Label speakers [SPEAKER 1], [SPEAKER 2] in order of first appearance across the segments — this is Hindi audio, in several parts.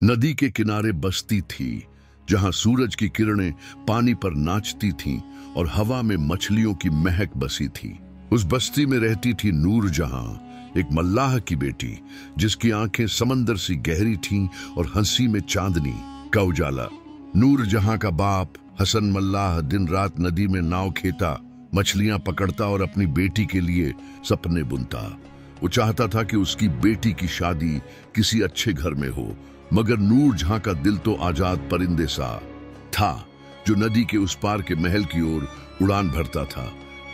[SPEAKER 1] नदी के किनारे बस्ती थी जहां सूरज की किरणें पानी पर नाचती थीं और हवा में मछलियों की महक बसी थी। उस बस्ती में रहती थी नूरजहां, एक मल्लाह की बेटी जिसकी आंखें समंदर सी गहरी थीं और हंसी में चांदनी का उजाला। नूरजहां का बाप हसन मल्लाह दिन रात नदी में नाव खेता, मछलियां पकड़ता और अपनी बेटी के लिए सपने बुनता। वो चाहता था कि उसकी बेटी की शादी किसी अच्छे घर में हो, मगर नूरजहां का दिल तो आजाद परिंदे सा था जो नदी के उस पार के महल की ओर उड़ान भरता था।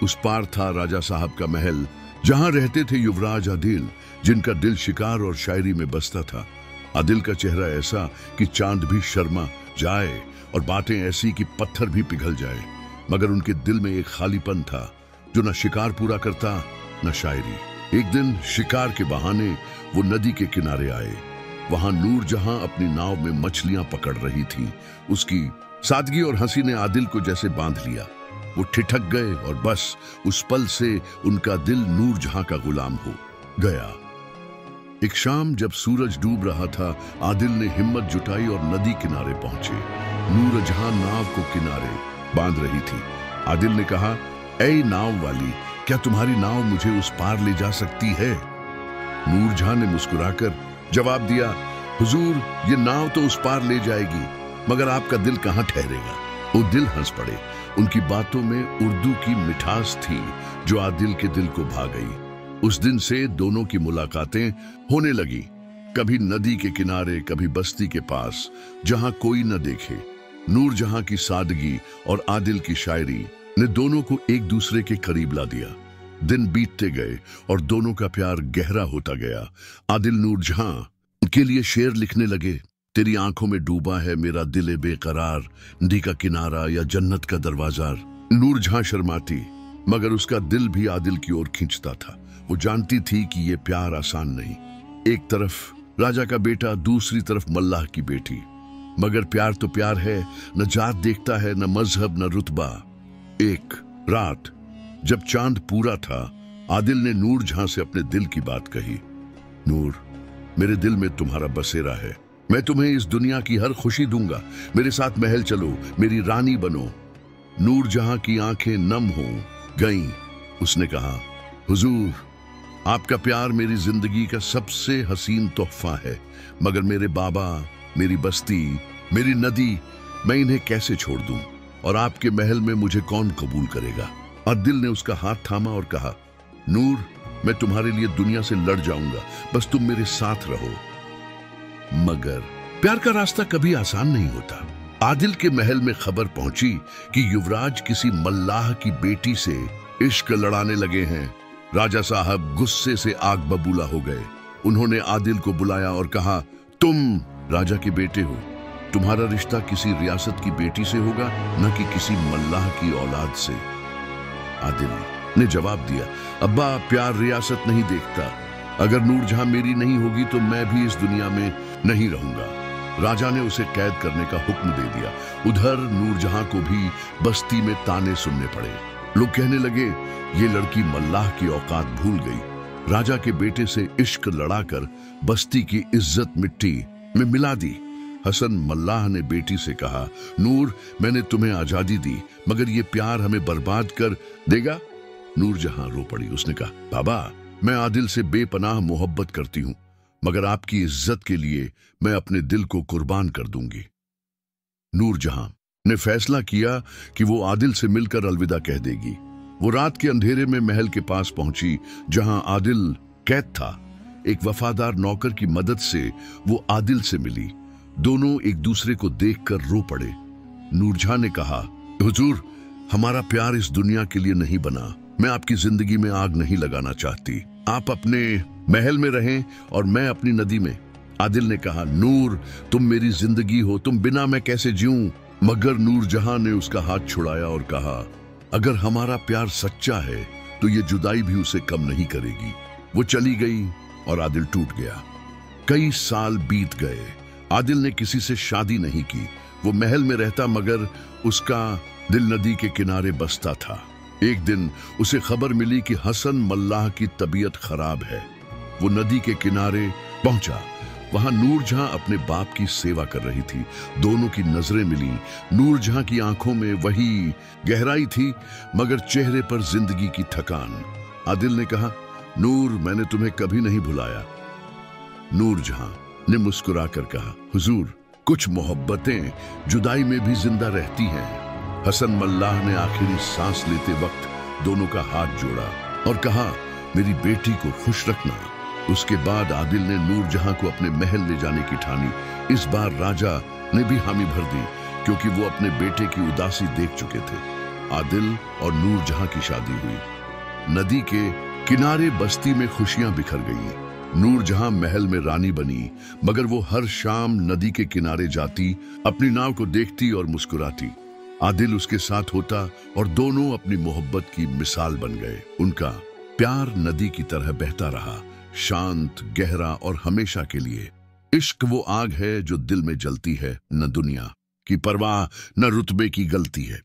[SPEAKER 1] उस पार था राजा साहब का महल, जहां रहते थे युवराज आदिल, जिनका दिल शिकार और शायरी में बसता था। आदिल का चेहरा ऐसा कि चांद भी शर्मा जाए और बातें ऐसी कि पत्थर भी पिघल जाए, मगर उनके दिल में एक खालीपन था जो न शिकार पूरा करता न शायरी। एक दिन शिकार के बहाने वो नदी के किनारे आए। वहां नूरजहां अपनी नाव में मछलियां पकड़ रही थी। उसकी सादगी और हंसी ने आदिल को जैसे बांध लिया। वो ठिठक गए और बस उस पल से उनका दिल नूरजहां का गुलाम हो गया। एक शाम जब सूरज डूब रहा था, आदिल ने हिम्मत जुटाई और नदी किनारे पहुंचे। नूरजहां नाव को किनारे बांध रही थी। आदिल ने कहा, ऐ नाव वाली, क्या तुम्हारी नाव मुझे उस पार ले जा सकती है? नूरजहां ने मुस्कुराकर जवाब दिया, हुजूर, ये नाव तो उस पार ले जाएगी, मगर आपका दिल कहां ठहरेगा? वो दिल हंस पड़े। उनकी बातों में उर्दू की मिठास थी जो आदिल के दिल को भा गई। उस दिन से दोनों की मुलाकातें होने लगी, कभी नदी के किनारे, कभी बस्ती के पास जहां कोई न देखे। नूरजहां की सादगी और आदिल की शायरी ने दोनों को एक दूसरे के करीब ला दिया। दिन बीतते गए और दोनों का प्यार गहरा होता गया। आदिल नूरजहां के लिए शेर लिखने लगे। तेरी आंखों में डूबा है मेरा दिल बेकरार, नदी का किनारा या जन्नत का दरवाजा। नूरजहां शर्माती, मगर उसका दिल भी आदिल की ओर खींचता था। वो जानती थी कि ये प्यार आसान नहीं। एक तरफ राजा का बेटा, दूसरी तरफ मल्लाह की बेटी, मगर प्यार तो प्यार है, न जात देखता है, न मजहब, न रुतबा। एक रात जब चांद पूरा था, आदिल ने नूरजहां से अपने दिल की बात कही। नूर, मेरे दिल में तुम्हारा बसेरा है। मैं तुम्हें इस दुनिया की हर खुशी दूंगा। मेरे साथ महल चलो, मेरी रानी बनो। नूरजहां की आंखें नम हो गईं। उसने कहा, हुजूर, आपका प्यार मेरी जिंदगी का सबसे हसीन तोहफा है, मगर मेरे बाबा, मेरी बस्ती, मेरी नदी, मैं इन्हें कैसे छोड़ दूं? और आपके महल में मुझे कौन कबूल करेगा? आदिल ने उसका हाथ थामा और कहा, नूर, मैं तुम्हारे लिए दुनिया से लड़ जाऊंगा, बस तुम मेरे साथ रहो। मगर प्यार का रास्ता कभी आसान नहीं होता। आदिल के महल में खबर पहुंची कि युवराज किसी मल्लाह की बेटी से इश्क लड़ाने लगे हैं। राजा साहब गुस्से से आग बबूला हो गए। उन्होंने आदिल को बुलाया और कहा, तुम राजा के बेटे हो, तुम्हारा रिश्ता किसी रियासत की बेटी से होगा, न कि किसी मल्लाह की औलाद से। आदिल ने जवाब दिया, अब्बा, प्यार रियासत नहीं देखता। अगर नूरजहां मेरी नहीं होगी तो मैं भी इस दुनिया में नहीं रहूंगा। राजा ने उसे कैद करने का हुक्म दे दिया। उधर नूरजहां को भी बस्ती में ताने सुनने पड़े। लोग कहने लगे, ये लड़की मल्लाह की औकात भूल गई। राजा के बेटे से इश्क लड़ाकर बस्ती की इज्जत मिट्टी में मिला दी। हसन मल्लाह ने बेटी से कहा, नूर, मैंने तुम्हें आजादी दी, मगर ये प्यार हमें बर्बाद कर देगा। नूरजहां रो पड़ी। उसने कहा, बाबा, मैं आदिल से बेपनाह मोहब्बत करती हूं, मगर आपकी इज्जत के लिए मैं अपने दिल को कुर्बान कर दूंगी। नूरजहां ने फैसला किया कि वो आदिल से मिलकर अलविदा कह देगी। वो रात के अंधेरे में महल के पास पहुंची जहां आदिल कैद था। एक वफादार नौकर की मदद से वो आदिल से मिली। दोनों एक दूसरे को देखकर रो पड़े। नूरजहां ने कहा, हुजूर, हमारा प्यार इस दुनिया के लिए नहीं बना। मैं आपकी जिंदगी में आग नहीं लगाना चाहती। आप अपने महल में रहें और मैं अपनी नदी में। आदिल ने कहा, नूर, तुम मेरी जिंदगी हो, तुम बिना मैं कैसे जीऊं? मगर नूरजहां ने उसका हाथ छुड़ाया और कहा, अगर हमारा प्यार सच्चा है तो ये जुदाई भी उसे कम नहीं करेगी। वो चली गई और आदिल टूट गया। कई साल बीत गए। आदिल ने किसी से शादी नहीं की। वो महल में रहता, मगर उसका दिल नदी के किनारे बसता था। एक दिन उसे खबर मिली कि हसन मल्लाह की तबीयत खराब है। वो नदी के किनारे पहुंचा। वहां नूरजहां अपने बाप की सेवा कर रही थी। दोनों की नजरें मिली। नूरजहां की आंखों में वही गहराई थी, मगर चेहरे पर जिंदगी की थकान। आदिल ने कहा, नूर, मैंने तुम्हें कभी नहीं भुलाया। नूरजहां ने मुस्कुराकर कहा, हुजूर, कुछ मोहब्बतें जुदाई में भी जिंदा रहती हैं। हसन मल्लाह ने आखिरी सांस लेते वक्त दोनों का हाथ जोड़ा और कहा, मेरी बेटी को खुश रखना। उसके बाद आदिल ने नूरजहां को अपने महल ले जाने की ठानी। इस बार राजा ने भी हामी भर दी, क्योंकि वो अपने बेटे की उदासी देख चुके थे। आदिल और नूरजहां की शादी हुई। नदी के किनारे बस्ती में खुशियां बिखर गईं। नूरजहां महल में रानी बनी, मगर वो हर शाम नदी के किनारे जाती, अपनी नाव को देखती और मुस्कुराती। आदिल उसके साथ होता और दोनों अपनी मोहब्बत की मिसाल बन गए। उनका प्यार नदी की तरह बहता रहा, शांत, गहरा और हमेशा के लिए। इश्क वो आग है जो दिल में जलती है, न दुनिया की परवाह, न रुतबे की गलती है।